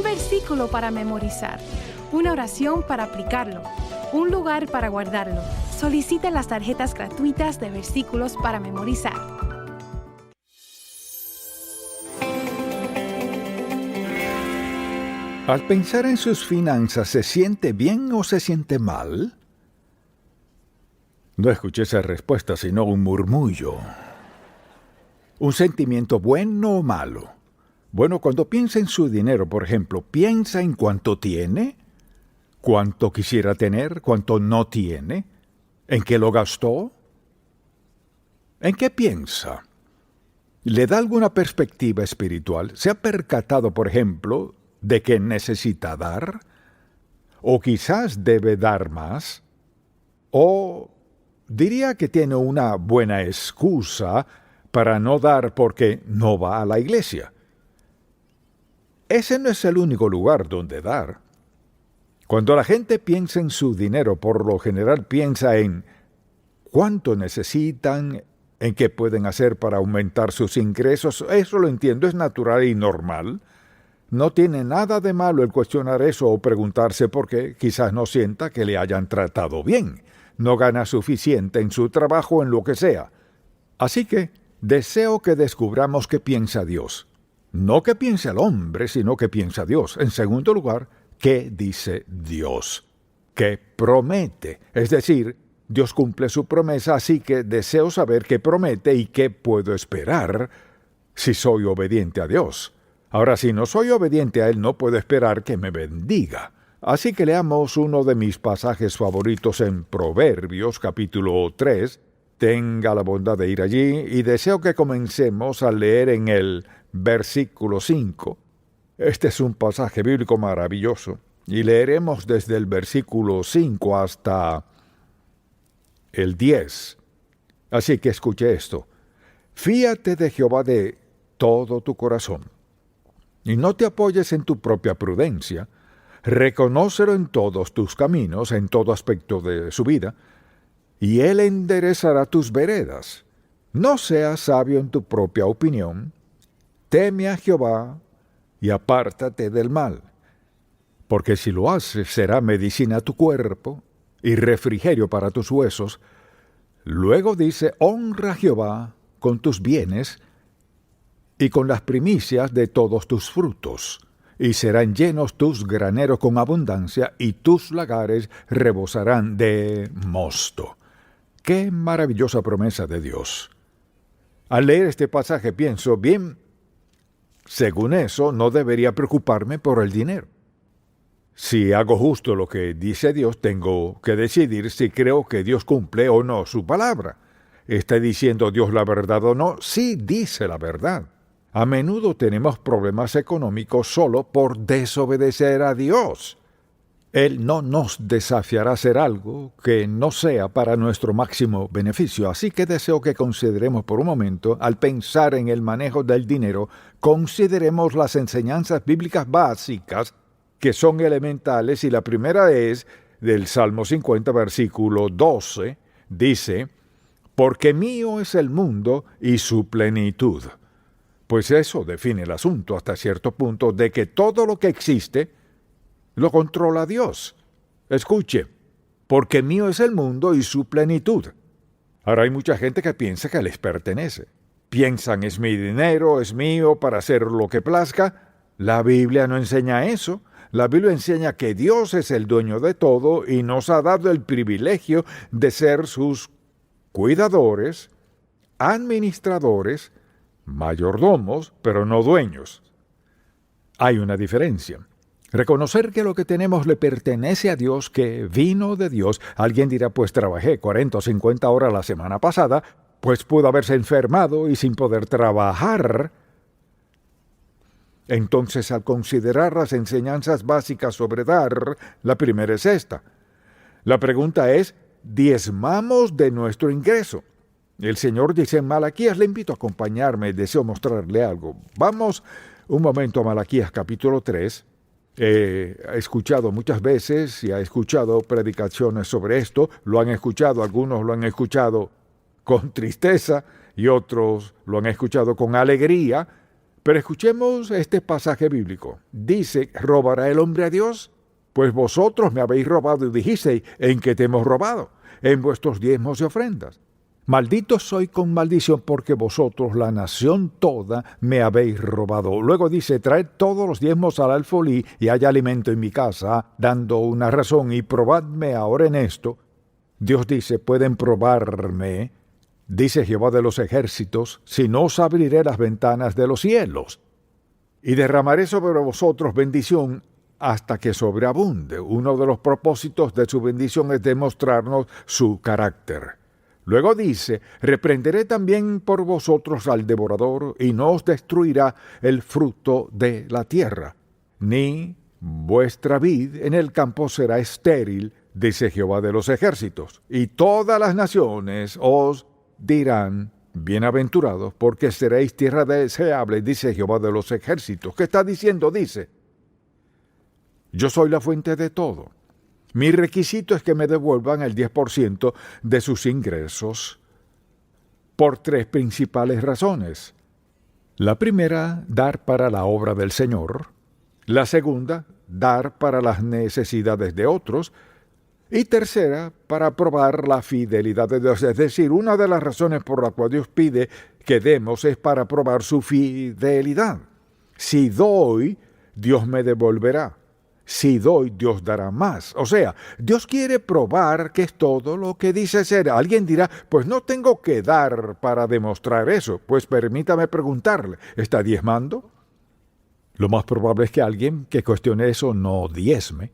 versículo para memorizar, una oración para aplicarlo, un lugar para guardarlo. Solicite las tarjetas gratuitas de versículos para memorizar. Al pensar en sus finanzas, ¿se siente bien o se siente mal? No escuché esa respuesta, sino un murmullo. ¿Un sentimiento bueno o malo? Bueno, cuando piensa en su dinero, por ejemplo, ¿piensa en cuánto tiene? ¿Cuánto quisiera tener? ¿Cuánto no tiene? ¿En qué lo gastó? ¿En qué piensa? ¿Le da alguna perspectiva espiritual? ¿Se ha percatado, por ejemplo, de que necesita dar? ¿O quizás debe dar más? ¿O diría que tiene una buena excusa para no dar porque no va a la iglesia? Ese no es el único lugar donde dar. Cuando la gente piensa en su dinero, por lo general piensa en cuánto necesitan, en qué pueden hacer para aumentar sus ingresos. Eso lo entiendo, es natural y normal. No tiene nada de malo el cuestionar eso o preguntarse por qué quizás no sienta que le hayan tratado bien. No gana suficiente en su trabajo o en lo que sea. Así que deseo que descubramos qué piensa Dios. No qué piensa el hombre, sino qué piensa Dios. En segundo lugar, ¿qué dice Dios? ¿Qué promete? Es decir, Dios cumple su promesa, así que deseo saber qué promete y qué puedo esperar si soy obediente a Dios. Ahora, si no soy obediente a Él, no puedo esperar que me bendiga. Así que leamos uno de mis pasajes favoritos en Proverbios, capítulo 3. Tenga la bondad de ir allí y deseo que comencemos a leer en el versículo 5. Este es un pasaje bíblico maravilloso y leeremos desde el versículo 5 hasta el 10. Así que escuche esto. Fíate de Jehová de todo tu corazón y no te apoyes en tu propia prudencia. Reconócelo en todos tus caminos, en todo aspecto de su vida, y Él enderezará tus veredas. No seas sabio en tu propia opinión. Teme a Jehová y apártate del mal, porque si lo haces será medicina a tu cuerpo y refrigerio para tus huesos. Luego dice, honra a Jehová con tus bienes y con las primicias de todos tus frutos, y serán llenos tus graneros con abundancia, y tus lagares rebosarán de mosto. ¡Qué maravillosa promesa de Dios! Al leer este pasaje pienso, bien, según eso, no debería preocuparme por el dinero. Si hago justo lo que dice Dios, tengo que decidir si creo que Dios cumple o no su palabra. ¿Está diciendo Dios la verdad o no? Sí, dice la verdad. A menudo tenemos problemas económicos solo por desobedecer a Dios. Él no nos desafiará a hacer algo que no sea para nuestro máximo beneficio. Así que deseo que consideremos por un momento, al pensar en el manejo del dinero, consideremos las enseñanzas bíblicas básicas que son elementales, y la primera es del Salmo 50, versículo 12, dice, «Porque mío es el mundo y su plenitud». Pues eso define el asunto hasta cierto punto de que todo lo que existe lo controla Dios. Escuche, porque mío es el mundo y su plenitud. Ahora hay mucha gente que piensa que les pertenece. Piensan, es mi dinero, es mío para hacer lo que plazca. La Biblia no enseña eso. La Biblia enseña que Dios es el dueño de todo y nos ha dado el privilegio de ser sus cuidadores, administradores, mayordomos, pero no dueños. Hay una diferencia. Reconocer que lo que tenemos le pertenece a Dios, que vino de Dios. Alguien dirá, pues trabajé 40 o 50 horas la semana pasada, pues pudo haberse enfermado y sin poder trabajar. Entonces, al considerar las enseñanzas básicas sobre dar, la primera es esta. La pregunta es, ¿diezmamos de nuestro ingreso? El Señor dice en Malaquías, le invito a acompañarme, deseo mostrarle algo. Vamos un momento a Malaquías capítulo 3. He escuchado muchas veces y he escuchado predicaciones sobre esto. Lo han escuchado, algunos lo han escuchado con tristeza y otros lo han escuchado con alegría. Pero escuchemos este pasaje bíblico. Dice, ¿robará el hombre a Dios? Pues vosotros me habéis robado y dijisteis, ¿en qué te hemos robado? En vuestros diezmos y ofrendas. Maldito soy con maldición porque vosotros, la nación toda, me habéis robado. Luego dice, traed todos los diezmos al alfolí y haya alimento en mi casa, dando una razón y probadme ahora en esto. Dios dice, pueden probarme, dice Jehová de los ejércitos, si no os abriré las ventanas de los cielos y derramaré sobre vosotros bendición hasta que sobreabunde. Uno de los propósitos de su bendición es demostrarnos su carácter. Luego dice, reprenderé también por vosotros al devorador, y no os destruirá el fruto de la tierra, ni vuestra vid en el campo será estéril, dice Jehová de los ejércitos. Y todas las naciones os dirán, bienaventurados, porque seréis tierra deseable, dice Jehová de los ejércitos. ¿Qué está diciendo? Dice, yo soy la fuente de todo. Mi requisito es que me devuelvan el 10% de sus ingresos por 3 principales razones. La primera, dar para la obra del Señor. La segunda, dar para las necesidades de otros. Y tercera, para probar la fidelidad de Dios. Es decir, una de las razones por la cual Dios pide que demos es para probar su fidelidad. Si doy, Dios me devolverá. Si doy, Dios dará más. O sea, Dios quiere probar que es todo lo que dice ser. Alguien dirá, pues no tengo que dar para demostrar eso. Pues permítame preguntarle, ¿está diezmando? Lo más probable es que alguien que cuestione eso no diezme.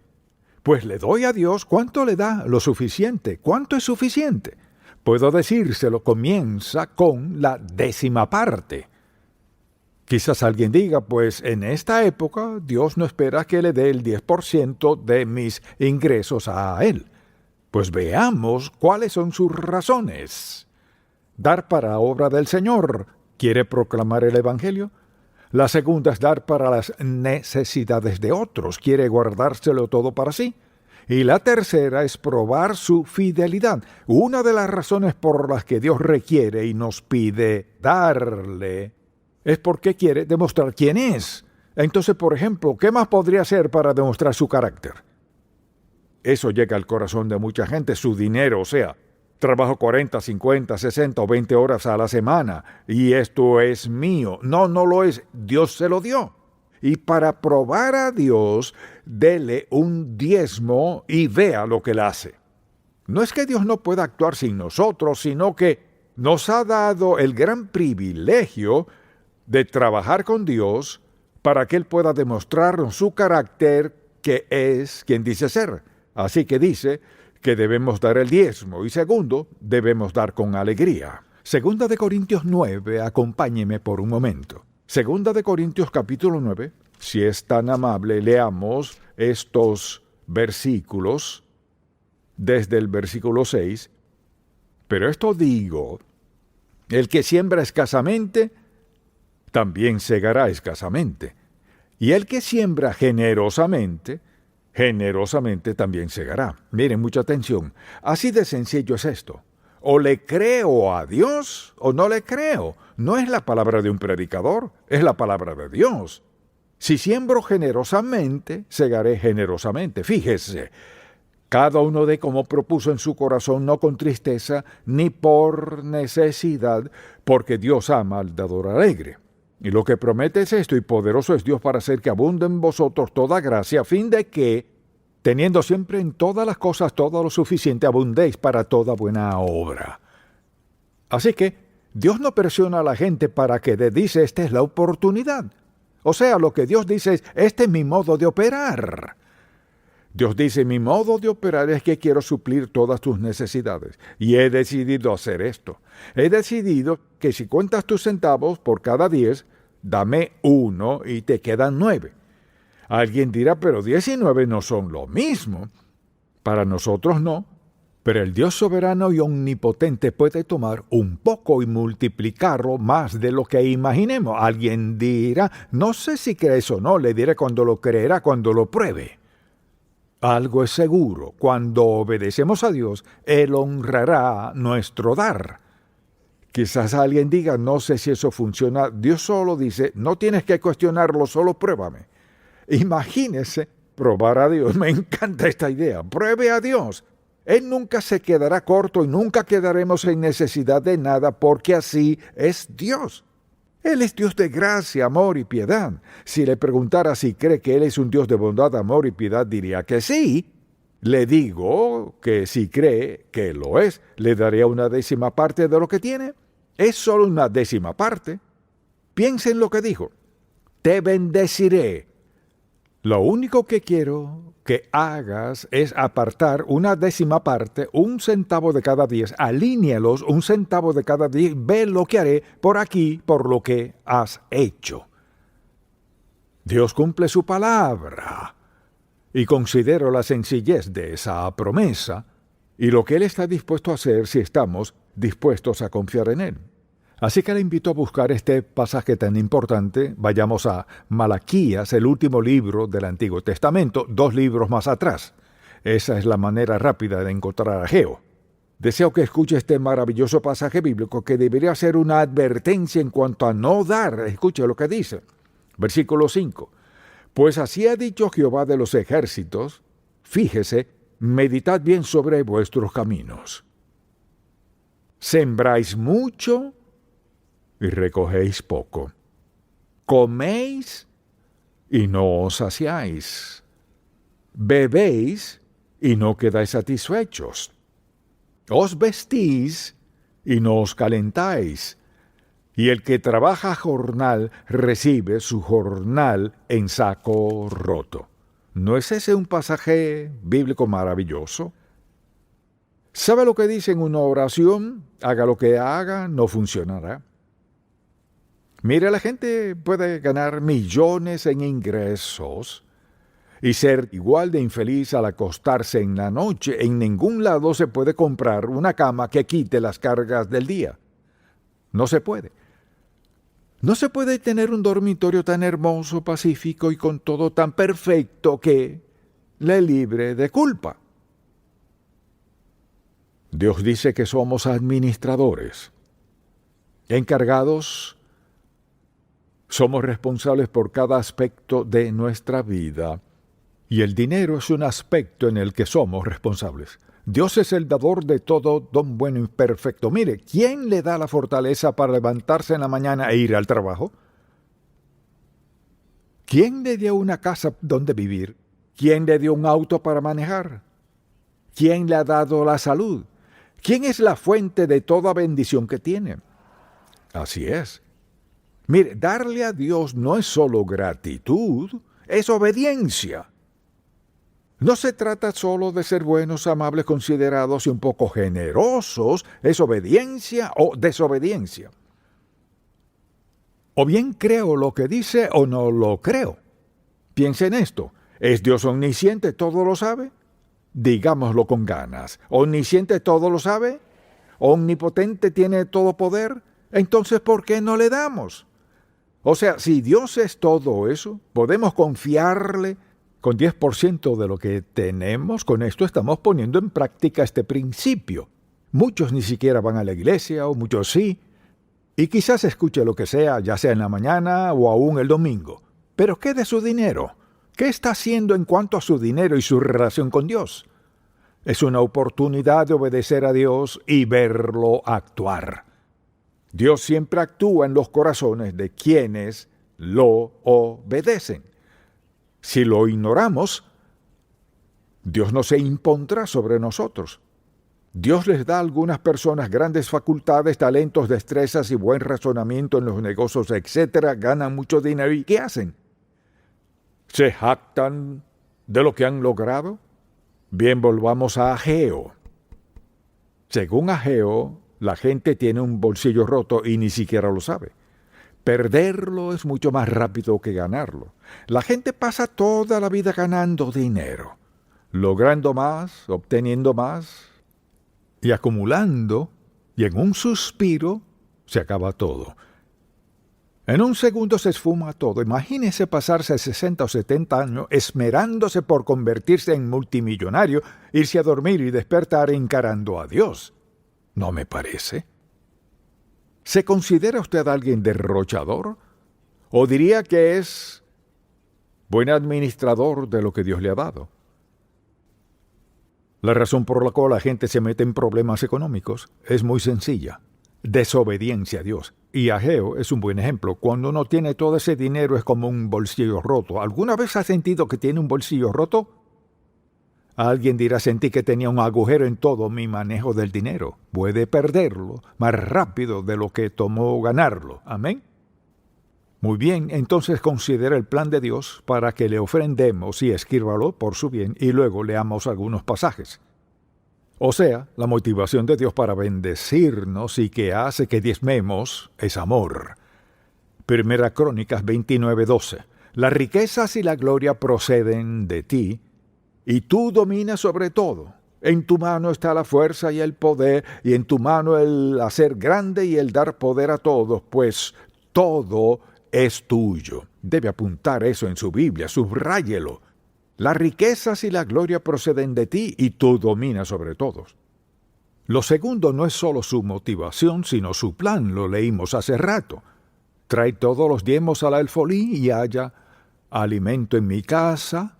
Pues le doy a Dios, ¿cuánto le da? Lo suficiente. ¿Cuánto es suficiente? Puedo decírselo, comienza con la 10ª parte. Quizás alguien diga, pues en esta época Dios no espera que le dé el 10% de mis ingresos a Él. Pues veamos cuáles son sus razones. Dar para obra del Señor. ¿Quiere proclamar el Evangelio? La segunda es dar para las necesidades de otros. ¿Quiere guardárselo todo para sí? Y la tercera es probar su fidelidad. Una de las razones por las que Dios requiere y nos pide darle es porque quiere demostrar quién es. Entonces, por ejemplo, ¿qué más podría hacer para demostrar su carácter? Eso llega al corazón de mucha gente, su dinero, o sea, trabajo 40, 50, 60 o 20 horas a la semana y esto es mío. No, no lo es, Dios se lo dio. Y para probar a Dios, dele un diezmo y vea lo que él hace. No es que Dios no pueda actuar sin nosotros, sino que nos ha dado el gran privilegio de trabajar con Dios para que Él pueda demostrarnos su carácter, que es quien dice ser. Así que dice que debemos dar el diezmo y segundo, debemos dar con alegría. Segunda de Corintios 9, acompáñeme por un momento. Segunda de Corintios capítulo 9, si es tan amable, leamos estos versículos desde el versículo 6. Pero esto digo, el que siembra escasamente, también segará escasamente. Y el que siembra generosamente, generosamente también segará. Miren, mucha atención. Así de sencillo es esto. O le creo a Dios o no le creo. No es la palabra de un predicador, es la palabra de Dios. Si siembro generosamente, segaré generosamente. Fíjese, cada uno de como propuso en su corazón, no con tristeza ni por necesidad, porque Dios ama al dador alegre. Y lo que promete es esto, y poderoso es Dios para hacer que abunde en vosotros toda gracia, a fin de que, teniendo siempre en todas las cosas todo lo suficiente, abundéis para toda buena obra. Así que, Dios no presiona a la gente para que dice, esta es la oportunidad. O sea, lo que Dios dice es, este es mi modo de operar. Dios dice, mi modo de operar es que quiero suplir todas tus necesidades. Y he decidido hacer esto. He decidido que si cuentas tus centavos por cada 10, dame 1 y te quedan 9. Alguien dirá, pero 10 y 9 no son lo mismo. Para nosotros no. Pero el Dios soberano y omnipotente puede tomar un poco y multiplicarlo más de lo que imaginemos. Alguien dirá, no sé si crees o no, le diré cuando lo creerá, cuando lo pruebe. Algo es seguro, cuando obedecemos a Dios, Él honrará nuestro dar. Quizás alguien diga, no sé si eso funciona. Dios solo dice, no tienes que cuestionarlo, solo pruébame. Imagínese probar a Dios. Me encanta esta idea. Pruebe a Dios. Él nunca se quedará corto y nunca quedaremos en necesidad de nada porque así es Dios. Él es Dios de gracia, amor y piedad. Si le preguntara si cree que Él es un Dios de bondad, amor y piedad, diría que sí. Le digo que si cree que lo es, le daría una décima parte de lo que tiene. Es solo una décima parte. Piensa en lo que dijo. Te bendeciré. Lo único que quiero que hagas es apartar una décima parte, 1 centavo de cada 10. Alínealos 1 centavo de cada 10. Ve lo que haré por aquí, por lo que has hecho. Dios cumple su palabra. Y considero la sencillez de esa promesa y lo que Él está dispuesto a hacer si estamos dispuestos a confiar en Él. Así que le invito a buscar este pasaje tan importante. Vayamos a Malaquías, el último libro del Antiguo Testamento, 2 libros más atrás. Esa es la manera rápida de encontrar a Ageo. Deseo que escuche este maravilloso pasaje bíblico que debería ser una advertencia en cuanto a no dar. Escuche lo que dice. Versículo 5. Pues así ha dicho Jehová de los ejércitos, fíjese, meditad bien sobre vuestros caminos. Sembráis mucho y recogéis poco. Coméis y no os saciáis. Bebéis y no quedáis satisfechos. Os vestís y no os calentáis. Y el que trabaja jornal recibe su jornal en saco roto. ¿No es ese un pasaje bíblico maravilloso? ¿Sabe lo que dice en una oración? Haga lo que haga, no funcionará. Mire, la gente puede ganar millones en ingresos y ser igual de infeliz al acostarse en la noche. En ningún lado se puede comprar una cama que quite las cargas del día. No se puede. No se puede tener un dormitorio tan hermoso, pacífico y con todo tan perfecto que le libre de culpa. Dios dice que somos administradores, encargados. Somos responsables por cada aspecto de nuestra vida y el dinero es un aspecto en el que somos responsables. Dios es el dador de todo don bueno y perfecto. Mire, ¿quién le da la fortaleza para levantarse en la mañana e ir al trabajo? ¿Quién le dio una casa donde vivir? ¿Quién le dio un auto para manejar? ¿Quién le ha dado la salud? ¿Quién es la fuente de toda bendición que tiene? Así es. Mire, darle a Dios no es solo gratitud, es obediencia. No se trata solo de ser buenos, amables, considerados y un poco generosos, es obediencia o desobediencia. O bien creo lo que dice o no lo creo. Piense en esto, ¿es Dios omnisciente, todo lo sabe? Digámoslo con ganas, ¿omnisciente todo lo sabe? ¿Omnipotente tiene todo poder? Entonces, ¿por qué no le damos? O sea, si Dios es todo eso, podemos confiarle con 10% de lo que tenemos. Con esto estamos poniendo en práctica este principio. Muchos ni siquiera van a la iglesia, o muchos sí, y quizás escuche lo que sea, ya sea en la mañana o aún el domingo. Pero ¿qué de su dinero? ¿Qué está haciendo en cuanto a su dinero y su relación con Dios? Es una oportunidad de obedecer a Dios y verlo actuar. Dios siempre actúa en los corazones de quienes lo obedecen. Si lo ignoramos, Dios no se impondrá sobre nosotros. Dios les da a algunas personas grandes facultades, talentos, destrezas y buen razonamiento en los negocios, etc. Ganan mucho dinero. ¿Y qué hacen? ¿Se jactan de lo que han logrado? Bien, volvamos a Ageo. Según Ageo, la gente tiene un bolsillo roto y ni siquiera lo sabe. Perderlo es mucho más rápido que ganarlo. La gente pasa toda la vida ganando dinero, logrando más, obteniendo más y acumulando, y en un suspiro se acaba todo. En un segundo se esfuma todo. Imagínese pasarse 60 o 70 años esmerándose por convertirse en multimillonario, irse a dormir y despertar encarando a Dios. ¿No me parece? ¿Se considera usted alguien derrochador? ¿O diría que es buen administrador de lo que Dios le ha dado? La razón por la cual la gente se mete en problemas económicos es muy sencilla: desobediencia a Dios. Y Ageo es un buen ejemplo. Cuando uno tiene todo ese dinero es como un bolsillo roto. ¿Alguna vez has sentido que tiene un bolsillo roto? Alguien dirá: sentí que tenía un agujero en todo mi manejo del dinero. Puede perderlo más rápido de lo que tomó ganarlo. Amén. Muy bien, entonces considera el plan de Dios para que le ofrendemos y escríbalo por su bien, y luego leamos algunos pasajes. O sea, la motivación de Dios para bendecirnos y que hace que diezmemos es amor. Primera Crónicas 29:12. Las riquezas y la gloria proceden de ti, y tú dominas sobre todo. En tu mano está la fuerza y el poder, y en tu mano el hacer grande y el dar poder a todos, pues todo es tuyo. Debe apuntar eso en su Biblia, subráyelo. Las riquezas y la gloria proceden de ti, y tú dominas sobre todos. Lo segundo no es solo su motivación, sino su plan. Lo leímos hace rato. Trae todos los diezmos al alfolí y haya alimento en mi casa,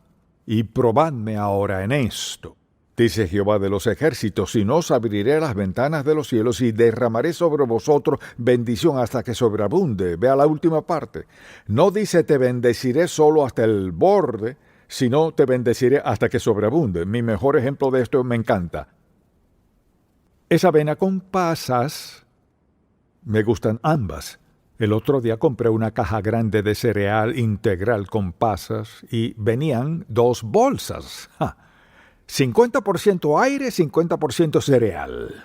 y probadme ahora en esto. Dice Jehová de los ejércitos: y no os abriré las ventanas de los cielos, y derramaré sobre vosotros bendición hasta que sobreabunde. Vea la última parte. No dice te bendeciré solo hasta el borde, sino te bendeciré hasta que sobreabunde. Mi mejor ejemplo de esto me encanta. Esa avena con pasas, me gustan ambas. El otro día compré una caja grande de cereal integral con pasas y venían 2 bolsas. 50% aire, 50% cereal.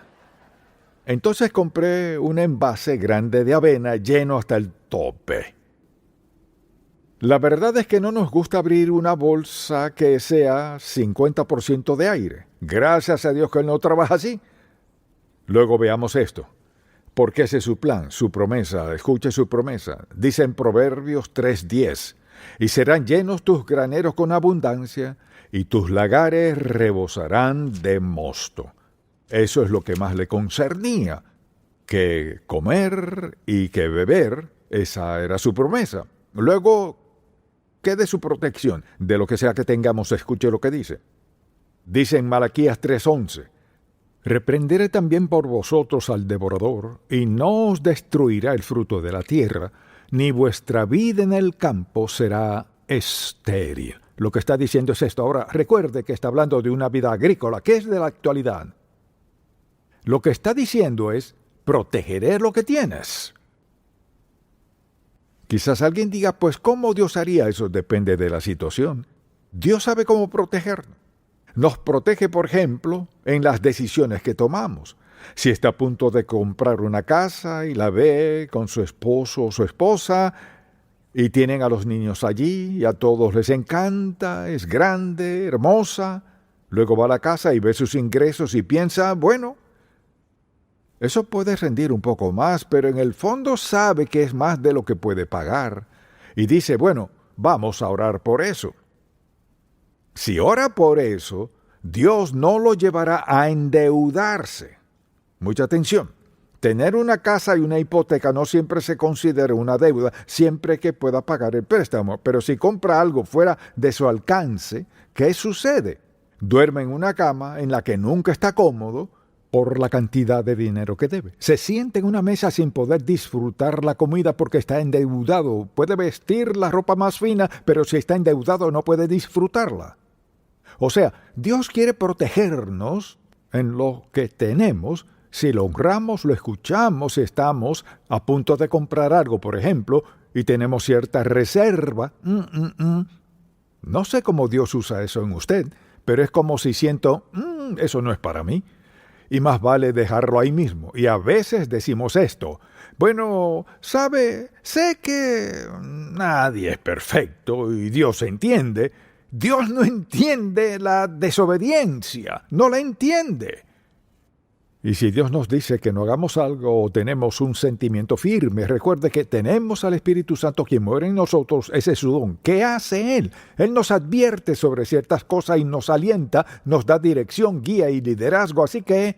Entonces compré un envase grande de avena lleno hasta el tope. La verdad es que no nos gusta abrir una bolsa que sea 50% de aire. Gracias a Dios que Él no trabaja así. Luego veamos esto. Porque ese es su plan, su promesa. Escuche su promesa. Dice en Proverbios 3:10: y serán llenos tus graneros con abundancia, y tus lagares rebosarán de mosto. Eso es lo que más le concernía, que comer y que beber. Esa era su promesa. Luego, ¿qué de su protección? De lo que sea que tengamos, escuche lo que dice. Dice en Malaquías 3:11: reprenderé también por vosotros al devorador, y no os destruirá el fruto de la tierra, ni vuestra vida en el campo será estéril. Lo que está diciendo es esto. Ahora, recuerde que está hablando de una vida agrícola, que es de la actualidad. Lo que está diciendo es: protegeré lo que tienes. Quizás alguien diga: pues, ¿cómo Dios haría eso? Depende de la situación. Dios sabe cómo protegernos. Nos protege, por ejemplo, en las decisiones que tomamos. Si está a punto de comprar una casa y la ve con su esposo o su esposa, y tienen a los niños allí, y a todos les encanta, es grande, hermosa. Luego va a la casa y ve sus ingresos y piensa: bueno, eso puede rendir un poco más, pero en el fondo sabe que es más de lo que puede pagar. Y dice: bueno, vamos a orar por eso. Si ora por eso, Dios no lo llevará a endeudarse. Mucha atención. Tener una casa y una hipoteca no siempre se considera una deuda, siempre que pueda pagar el préstamo. Pero si compra algo fuera de su alcance, ¿qué sucede? Duerme en una cama en la que nunca está cómodo por la cantidad de dinero que debe. Se sienta en una mesa sin poder disfrutar la comida porque está endeudado. Puede vestir la ropa más fina, pero si está endeudado no puede disfrutarla. O sea, Dios quiere protegernos en lo que tenemos. Si lo honramos, lo escuchamos, si estamos a punto de comprar algo, por ejemplo, y tenemos cierta reserva. No sé cómo Dios usa eso en usted, pero es como si siento: eso no es para mí. Y más vale dejarlo ahí mismo. Y a veces decimos esto: bueno, ¿sabe? Sé que nadie es perfecto y Dios entiende. Dios no entiende la desobediencia, no la entiende. Y si Dios nos dice que no hagamos algo o tenemos un sentimiento firme, recuerde que tenemos al Espíritu Santo quien muere en nosotros, ese es su don. ¿Qué hace Él? Él nos advierte sobre ciertas cosas y nos alienta, nos da dirección, guía y liderazgo. Así que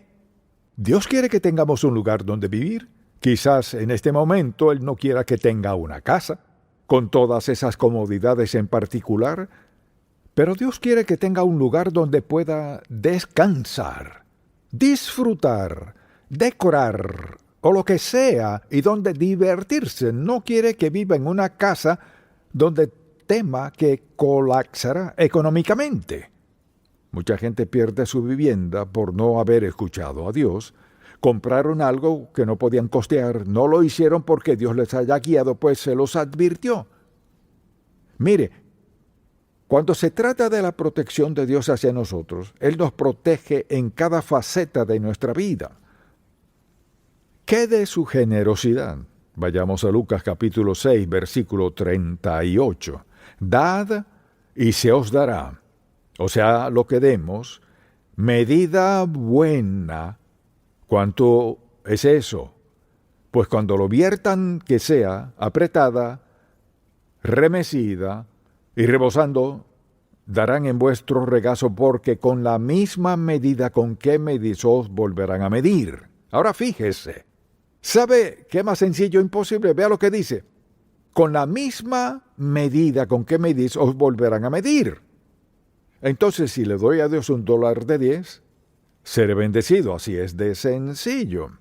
Dios quiere que tengamos un lugar donde vivir, Quizás en este momento Él no quiera que tenga una casa, con todas esas comodidades en particular, pero Dios quiere que tenga un lugar donde pueda descansar, disfrutar, decorar o lo que sea, y donde divertirse. No quiere que viva en una casa donde tema que colapsará económicamente. Mucha gente pierde su vivienda por no haber escuchado a Dios. Compraron algo que no podían costear, no lo hicieron porque Dios les haya guiado, pues se los advirtió. Mire, cuando se trata de la protección de Dios hacia nosotros, Él nos protege en cada faceta de nuestra vida. ¿Qué de su generosidad? Vayamos a Lucas capítulo 6, versículo 38. Dad y se os dará, o sea, lo que demos, medida buena. ¿Cuánto es eso? Pues cuando lo viertan, que sea apretada, remecida y rebosando, darán en vuestro regazo, porque con la misma medida con que medís os volverán a medir. Ahora fíjese, ¿sabe qué más sencillo imposible? Vea lo que dice. Con la misma medida con que medís os volverán a medir. Entonces, si le doy a Dios $1 de 10, seré bendecido. Así es de sencillo.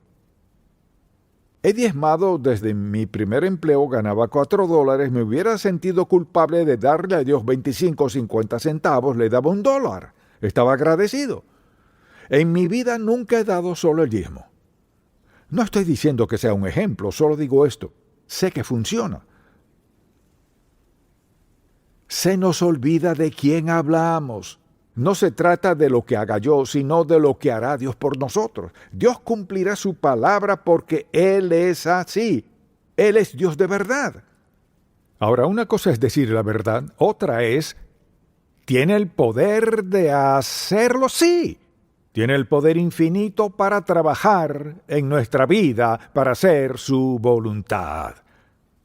He diezmado desde mi primer empleo, ganaba $4, me hubiera sentido culpable de darle a Dios 25 o 50 centavos, le daba $1. Estaba agradecido. En mi vida nunca he dado solo el diezmo. No estoy diciendo que sea un ejemplo, solo digo esto. Sé que funciona. Se nos olvida de quién hablamos. No se trata de lo que haga yo, sino de lo que hará Dios por nosotros. Dios cumplirá su palabra porque Él es así. Él es Dios de verdad. Ahora, una cosa es decir la verdad, otra es, ¿tiene el poder de hacerlo? Sí. Tiene el poder infinito para trabajar en nuestra vida, para hacer su voluntad.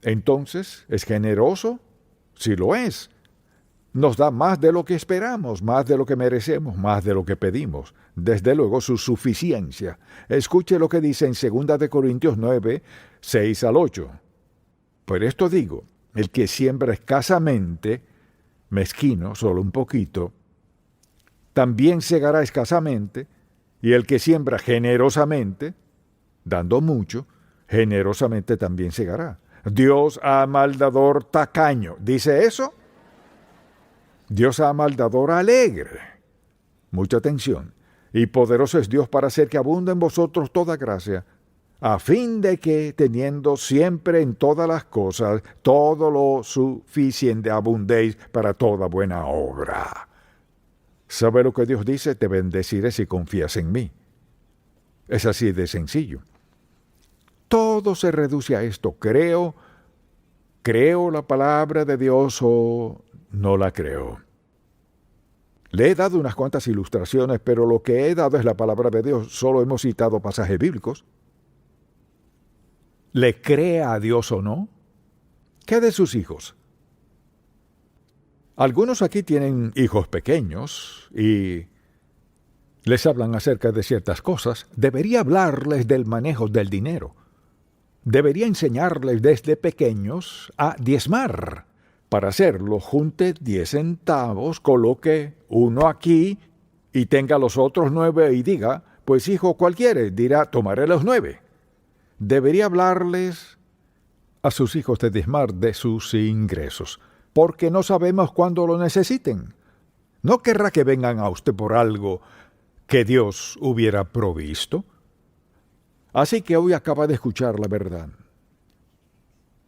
Entonces, ¿es generoso? Sí lo es. Nos da más de lo que esperamos, más de lo que merecemos, más de lo que pedimos. Desde luego, su suficiencia. Escuche lo que dice en 2 de Corintios 9, 6 al 8. Por esto digo, el que siembra escasamente, mezquino, solo un poquito, también segará escasamente, y el que siembra generosamente, dando mucho, generosamente también segará. Dios ama al dador tacaño. ¿Dice eso? Dios ama al dador alegre. Mucha atención. Y poderoso es Dios para hacer que abunde en vosotros toda gracia, a fin de que, teniendo siempre en todas las cosas todo lo suficiente, abundéis para toda buena obra. ¿Sabe lo que Dios dice? Te bendeciré si confías en mí. Es así de sencillo. Todo se reduce a esto. ¿Creo la palabra de Dios o no la creo? Le he dado unas cuantas ilustraciones, pero lo que he dado es la palabra de Dios. Solo hemos citado pasajes bíblicos. ¿Le cree a Dios o no? ¿Qué de sus hijos? Algunos aquí tienen hijos pequeños y les hablan acerca de ciertas cosas. Debería hablarles del manejo del dinero. Debería enseñarles desde pequeños a diezmar. Para hacerlo, junte 10 centavos, coloque uno aquí y tenga los otros 9 y diga, pues hijo, ¿cuál quieres? Dirá, tomaré los 9. Debería hablarles a sus hijos de diezmar de sus ingresos, porque no sabemos cuándo lo necesiten. No querrá que vengan a usted por algo que Dios hubiera provisto. Así que hoy acaba de escuchar la verdad.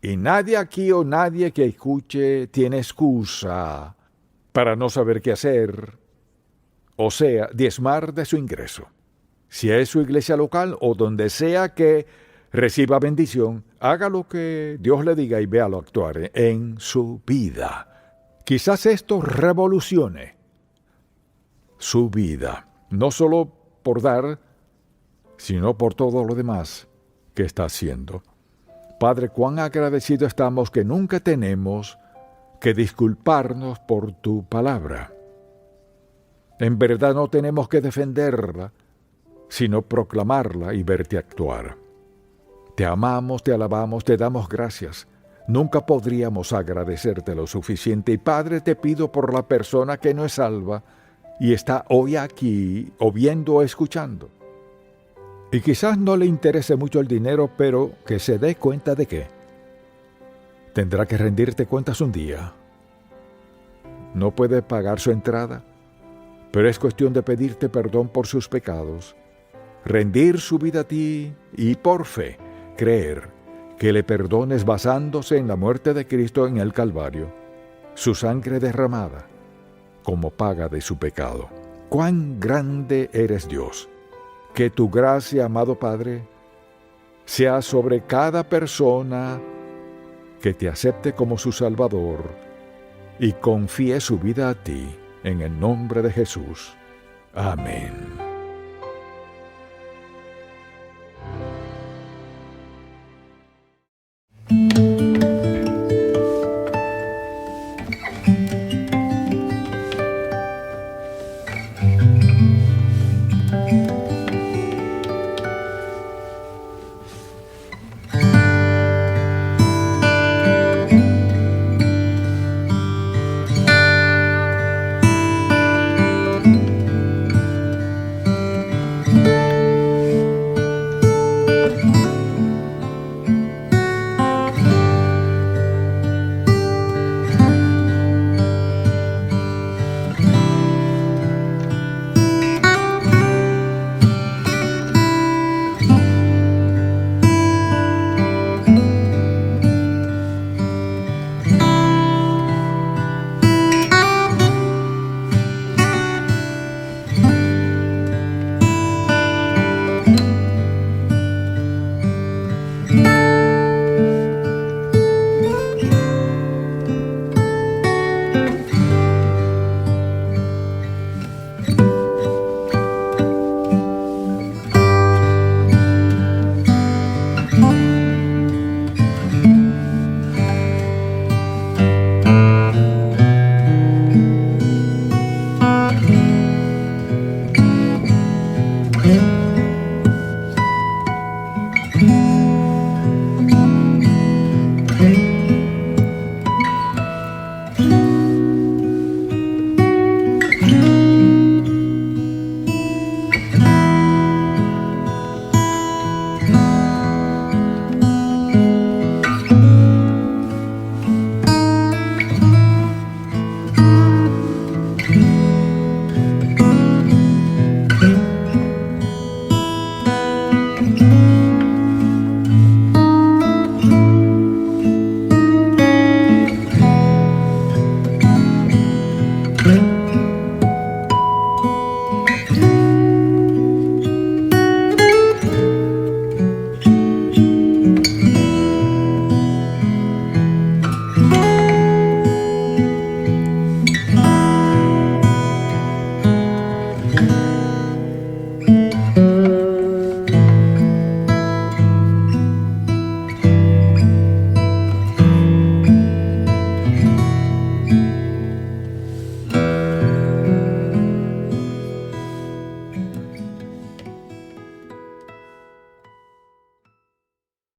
Y nadie aquí o nadie que escuche tiene excusa para no saber qué hacer, o sea, diezmar de su ingreso. Si es su iglesia local o donde sea que reciba bendición, haga lo que Dios le diga y véalo actuar en su vida. Quizás esto revolucione su vida, no solo por dar, sino por todo lo demás que está haciendo. Padre, cuán agradecido estamos que nunca tenemos que disculparnos por tu palabra. En verdad no tenemos que defenderla, sino proclamarla y verte actuar. Te amamos, te alabamos, te damos gracias. Nunca podríamos agradecerte lo suficiente. Y Padre, te pido por la persona que no es salva y está hoy aquí, o viendo o escuchando. Y quizás no le interese mucho el dinero, pero que se dé cuenta de que tendrá que rendirte cuentas un día. No puede pagar su entrada, pero es cuestión de pedirte perdón por sus pecados, rendir su vida a ti y por fe creer que le perdones basándose en la muerte de Cristo en el Calvario, su sangre derramada como paga de su pecado. ¡Cuán grande eres Dios! Que tu gracia, amado Padre, sea sobre cada persona que te acepte como su Salvador y confíe su vida a ti, en el nombre de Jesús. Amén.